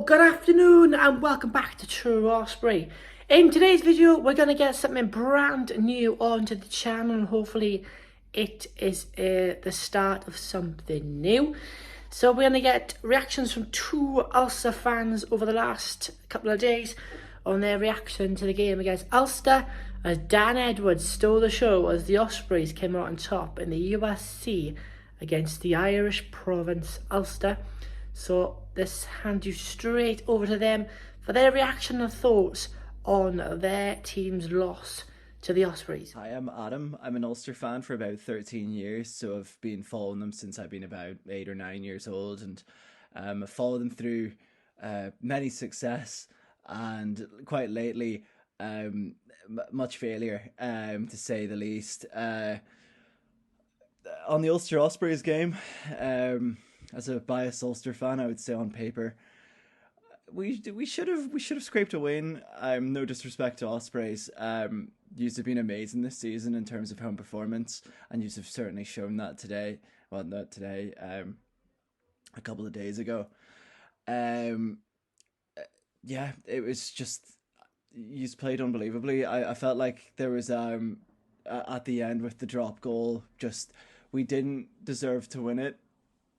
good afternoon and welcome back to True Osprey. In today's video, we're going to get something brand new onto the channel and hopefully it is the start of something new. So we're going to get reactions from two Ulster fans over the last couple of days on their reaction to the game against Ulster, as Dan Edwards stole the show as the Ospreys came out on top in the USC against the Irish province Ulster. So let's hand you straight over to them for their reaction and thoughts on their team's loss to the Ospreys. Hi, I'm Adam. I'm an Ulster fan for about 13 years, so I've been following them since I've been about 8 or 9 years old, and I've followed them through many success and quite lately much failure, to say the least. On the Ulster Ospreys game, as a biased Ulster fan, I would say on paper we should have scraped a win. No disrespect to Ospreys. You've been amazing this season in terms of home performance, and you've certainly shown that today. Well, not today. A couple of days ago. Yeah, it was just you played unbelievably. I felt like there was at the end with the drop goal, just we didn't deserve to win it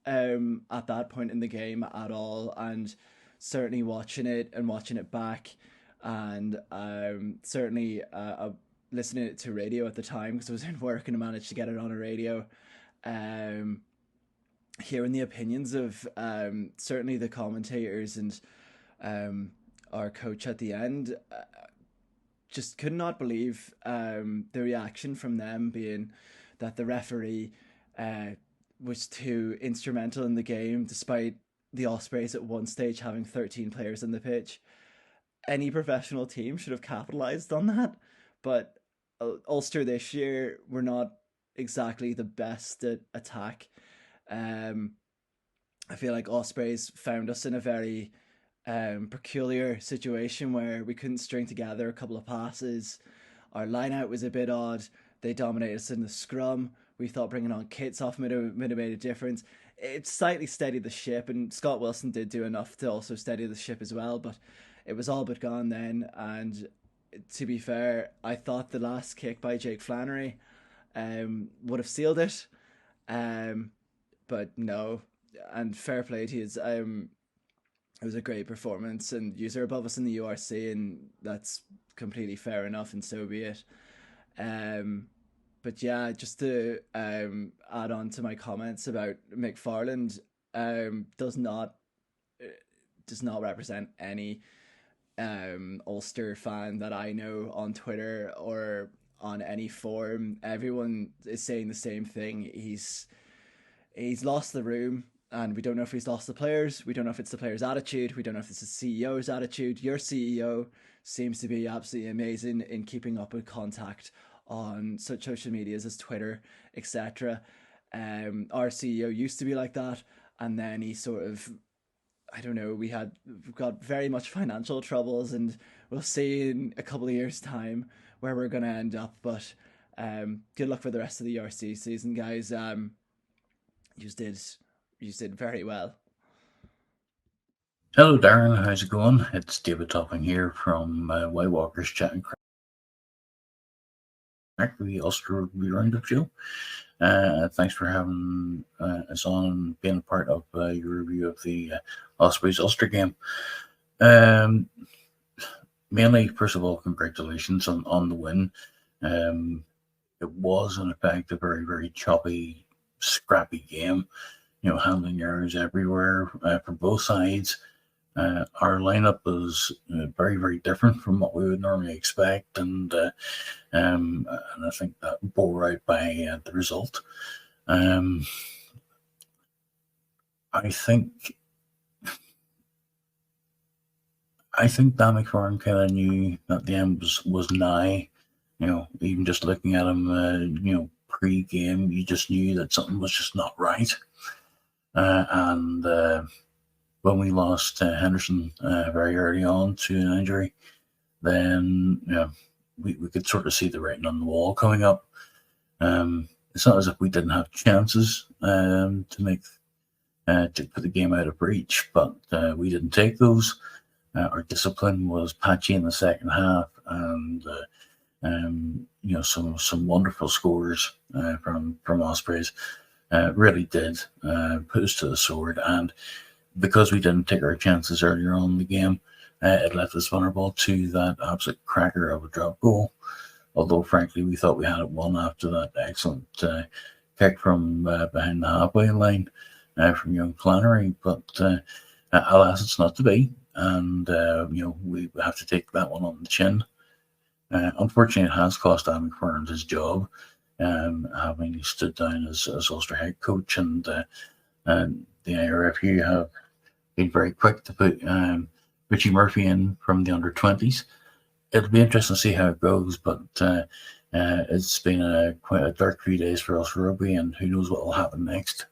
at that point in the game at all, and certainly watching it back, and certainly listening to radio at the time because I was in work and I managed to get it on a radio. Hearing the opinions of certainly the commentators and our coach at the end, just could not believe the reaction from them, being that the referee was too instrumental in the game, despite the Ospreys at one stage having 13 players on the pitch. Any professional team should have capitalised on that, but Ulster this year were not exactly the best at attack. I feel like Ospreys found us in a very peculiar situation where we couldn't string together a couple of passes. Our line out was a bit odd. They dominated us in the scrum. We thought bringing on kits off might have made a difference. It slightly steadied the ship, and Scott Wilson did do enough to also steady the ship as well, but it was all but gone then. And to be fair, I thought the last kick by Jake Flannery would have sealed it, but no. And fair play to his. It was a great performance, and you're above us in the URC, and that's completely fair enough, and so be it. But yeah, just to add on to my comments about McFarland, does not represent any Ulster fan that I know on Twitter or on any forum. Everyone is saying the same thing. He's lost the room, and we don't know if he's lost the players. We don't know if it's the players' attitude. We don't know if it's the CEO's attitude. Your CEO seems to be absolutely amazing in keeping up with contact on such social medias as Twitter, etc. Our CEO used to be like that, and then he sort of, I don't know, we've got very much financial troubles, and we'll see in a couple of years' time where we're going to end up. But good luck for the rest of the URC season, guys. You did very well. Hello Darren, how's it going? It's David Topping here from White Walkers Chatting Crack, the Ulster Rugby Roundup show. Thanks for having us on and being a part of your review of the Ospreys Ulster game. Mainly, first of all, congratulations on the win. It was, in effect, a very, very choppy, scrappy game. You know, handling errors everywhere from both sides. Our lineup was very, very different from what we would normally expect, and I think that bore out by the result. I think Dan McFarlane kind of knew that the end was nigh. You know, even just looking at him, pre-game, you just knew that something was just not right. And when we lost Henderson very early on to an injury, then we could sort of see the writing on the wall coming up. It's not as if we didn't have chances to make to put the game out of reach, but we didn't take those. Our discipline was patchy in the second half, and some wonderful scores from Ospreys really did put us to the sword. And because we didn't take our chances earlier on in the game, it left us vulnerable to that absolute cracker of a drop goal. Although, frankly, we thought we had it won after that excellent kick from behind the halfway line from young Flannery. But alas, it's not to be. And, we have to take that one on the chin. Unfortunately, it has cost Adam McFerrin his job, having stood down as Ulster head coach. And the IRFU have been very quick to put Richie Murphy in from the under-20s. It'll be interesting to see how it goes, but it's been quite a dark few days for Ulster Rugby, and who knows what will happen next.